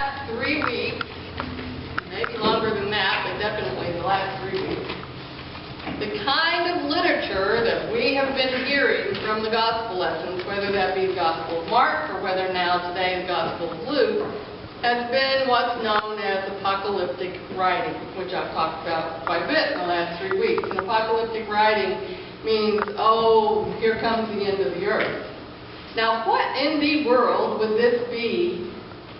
last 3 weeks, maybe longer than that, but definitely the last 3 weeks, the kind of literature that we have been hearing from the gospel lessons, whether that be the Gospel of Mark or whether now today the Gospel of Luke, has been what's known as apocalyptic writing, which I've talked about quite a bit in the last 3 weeks. And apocalyptic writing means, oh, here comes the end of the earth. Now, what in the world would this be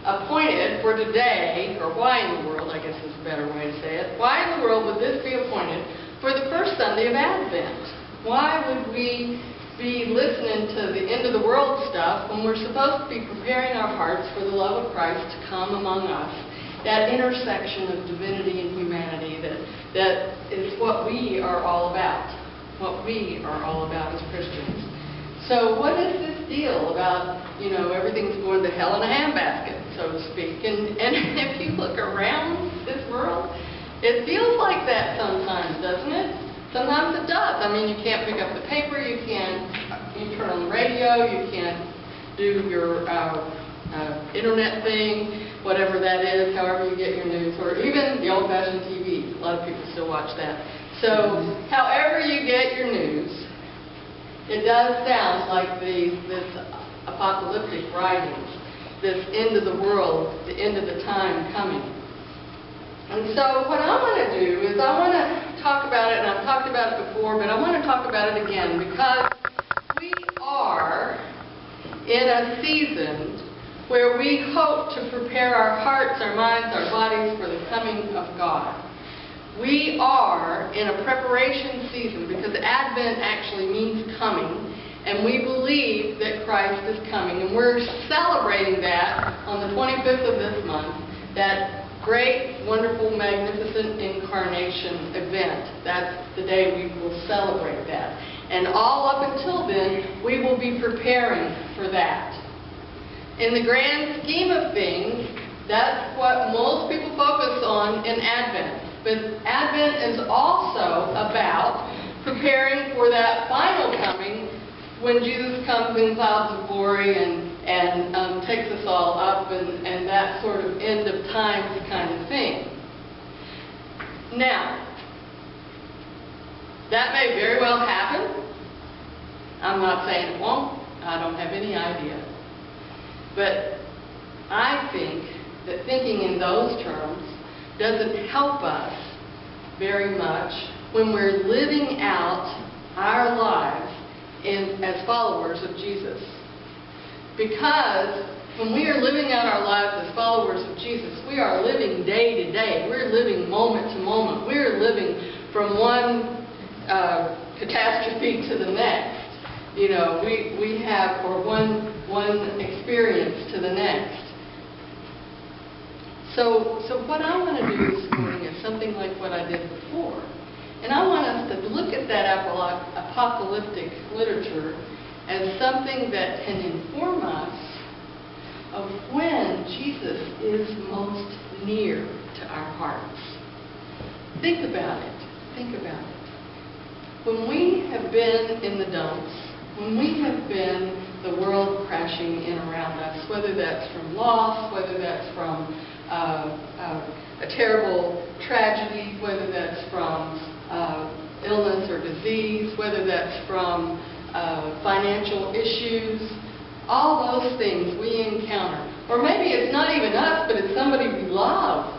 appointed for today, or why in the world, I guess is a better way to say it, why in the world would this be appointed for the first Sunday of Advent? Why would we be listening to the end of the world stuff when we're supposed to be preparing our hearts for the love of Christ to come among us? That intersection of divinity and humanity that is what we are all about. What we are all about as Christians. So what is this deal about, everything's going to hell in a handbasket, so to speak? And if you look around this world, it feels like that sometimes, doesn't it? Sometimes it does. I mean, you can't pick up the paper, you turn on the radio, you can't do your internet thing, whatever that is, however you get your news, or even the old-fashioned TV. A lot of people still watch that. So, however you get your news, it does sound like this apocalyptic writings, this end of the world, the end of the time coming. And so what I want to do is I want to talk about it, and I've talked about it before, but I want to talk about it again because we are in a season where we hope to prepare our hearts, our minds, our bodies for the coming of God. We are in a preparation season because Advent actually means coming, and we believe that Christ is coming, and we're celebrating that on the 25th of this month, that great, wonderful, magnificent incarnation event. That's the day we will celebrate that. And all up until then, we will be preparing for that. In the grand scheme of things, that's what most people focus on in Advent. But Advent is also about preparing for that final coming when Jesus comes in clouds of glory and takes us all up and that sort of end of times kind of thing. Now, that may very well happen. I'm not saying it won't. I don't have any idea. But I think that thinking in those terms doesn't help us very much when we're living out our lives as followers of Jesus. Because when we are living out our lives as followers of Jesus, we are living day to day. We're living moment to moment. We're living from one catastrophe to the next. We have, or one experience to the next. So what I want to do this morning is something like what I did before. And I want us to look at that apocalyptic literature as something that can inform us of when Jesus is most near to our hearts. Think about it. Think about it. When we have been in the dumps, when we have been the world crashing in around us, whether that's from loss, whether that's from a terrible tragedy, whether that's from illness or disease, whether that's from financial issues, all those things we encounter. Or maybe it's not even us, but it's somebody we love.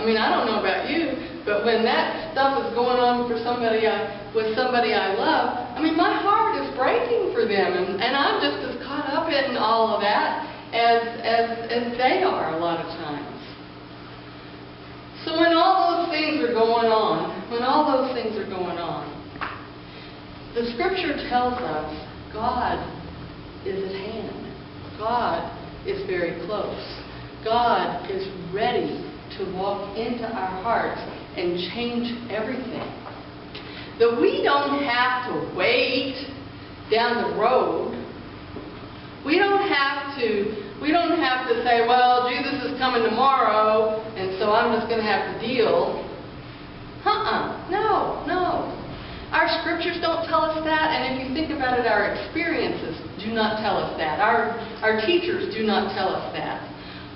I mean, I don't know about you, but when that stuff is going on for somebody with somebody I love, I mean, my heart is breaking for them, and I'm just as caught up in all of that as they are a lot of times. So when all those things are going on, the Scripture tells us God is at hand. God is very close. God is ready to walk into our hearts and change everything. That we don't have to wait down the road. We don't have to say, well, Jesus is coming tomorrow, and so I'm just going to have to deal. No. Our scriptures don't tell us that, and if you think about it, our experiences do not tell us that. Our teachers do not tell us that.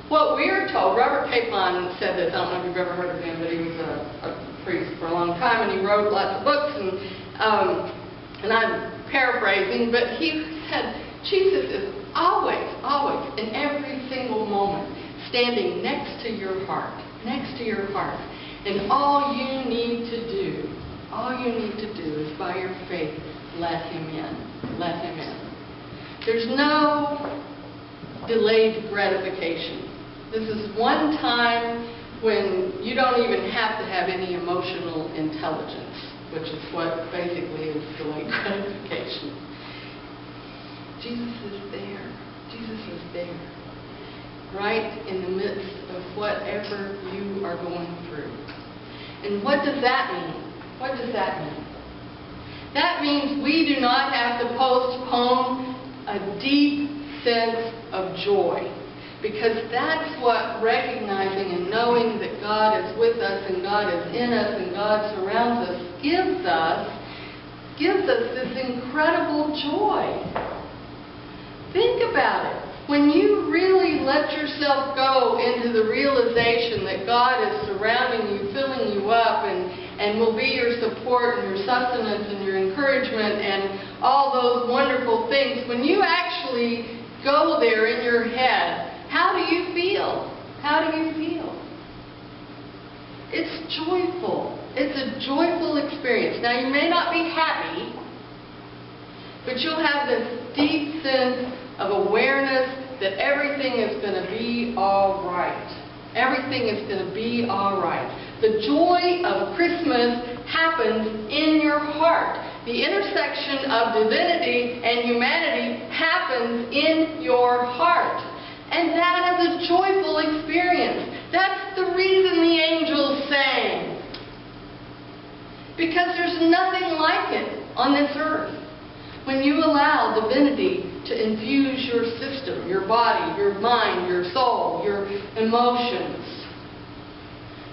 What we're told, Robert Capon said this, I don't know if you've ever heard of him, but he was a priest for a long time, and he wrote lots of books, and I'm paraphrasing, but he said, Jesus is always, always, in every single moment, standing next to your heart, and all you need to do is by your faith, let Him in, There's no delayed gratification. This is one time when you don't even have to have any emotional intelligence, which is what basically is delayed gratification. Jesus is there, right in the midst of whatever you are going through. And what does that mean? That means we do not have to postpone a deep sense of joy. Because that's what recognizing and knowing that God is with us and God is in us and God surrounds us gives us this incredible joy. Think about it. When you really let yourself go into the realization that God is surrounding you, filling you up, and will be your support and your sustenance and your encouragement and all those wonderful things, when you actually go there in your head, how do you feel? It's joyful. It's a joyful experience. Now, you may not be happy, but you'll have this deep sense of awareness that everything is going to be all right. Everything is going to be all right. The joy of Christmas happens in your heart. The intersection of divinity and humanity happens in your heart. And that is a joyful experience. That's the reason the angels sang. Because there's nothing like it on this earth. When you allow divinity to infuse your system, your body, your mind, your soul, your emotions,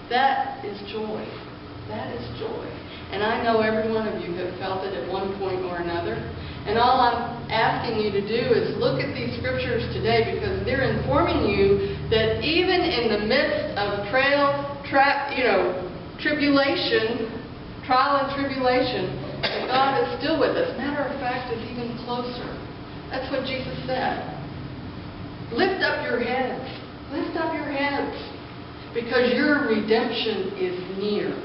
that is joy. That is joy. And I know every one of you have felt it at one point or another. And all I'm asking you to do is look at these scriptures today, because they're informing you that even in the midst of trial and tribulation, that God is still with us. Matter of fact, is even closer. That's what Jesus said. Lift up your heads. Lift up your heads. Because your redemption is near.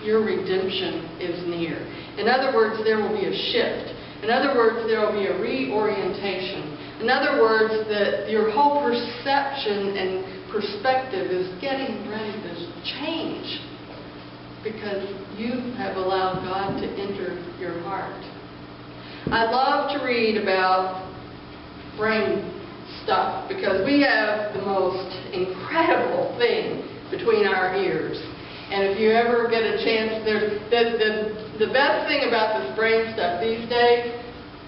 Your redemption is near. In other words, there will be a shift. In other words, there will be a reorientation. In other words, that your whole perception and perspective is getting ready to change. Because you have allowed God to enter your heart. I love to read about brain stuff, because we have the most incredible thing between our ears. And if you ever get a chance, the best thing about this brain stuff these days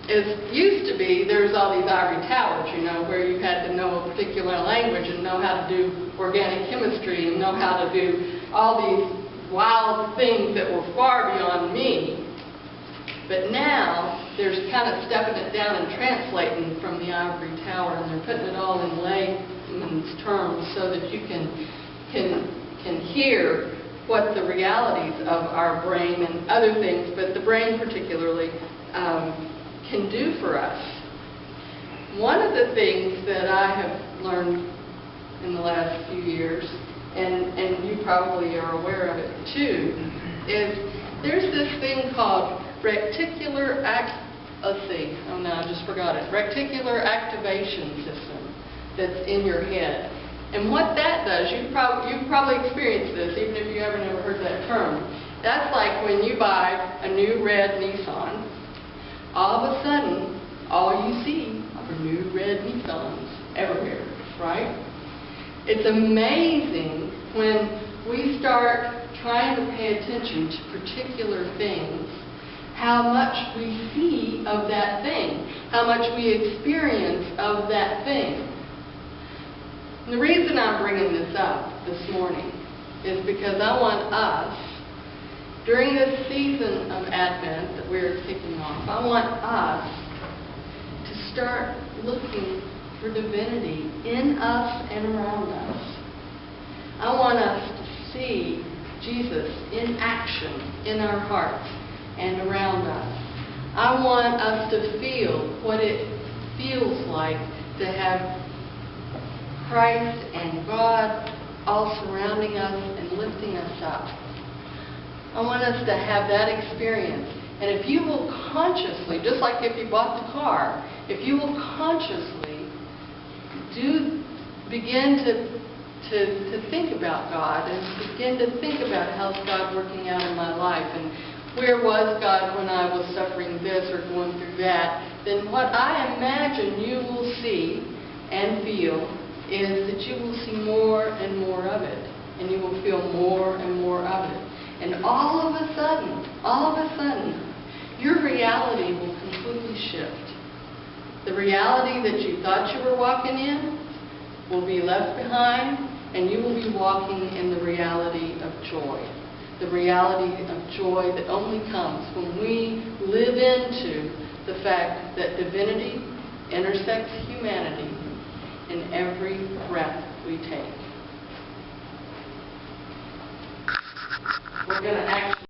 is, used to be, there's all these ivory towers, where you had to know a particular language and know how to do organic chemistry and know how to do all these wild things that were far beyond me. But now, there's kind of stepping it down and translating from the ivory tower, and they're putting it all in layman's terms so that you can hear what the realities of our brain and other things, but the brain particularly, can do for us. One of the things that I have learned in the last few years, and you probably are aware of it too, is there's this thing called reticular reticular activation system that's in your head. And what that does, you've probably experienced this, even if you haven't ever heard that term. That's like when you buy a new red Nissan, all of a sudden, all you see are new red Nissans everywhere, right? It's amazing when we start trying to pay attention to particular things, how much we see of that thing, how much we experience of that thing. And the reason I'm bringing this up this morning is because I want us, during this season of Advent that we're kicking off, I want us to start looking for divinity in us and around us. I want us to see Jesus in action in our hearts and around us. I want us to feel what it feels like to have Christ and God all surrounding us and lifting us up. I want us to have that experience. And if you will consciously, just like if you bought the car, if you will consciously begin to think about God and begin to think about how's God working out in my life and where was God when I was suffering this or going through that, then what I imagine you will see and feel is that you will see more and more of it, and you will feel more and more of it. And all of a sudden, your reality will completely shift. The reality that you thought you were walking in will be left behind, and you will be walking in the reality of joy. The reality of joy that only comes when we live into the fact that divinity intersects humanity in every breath we take. We're going to actually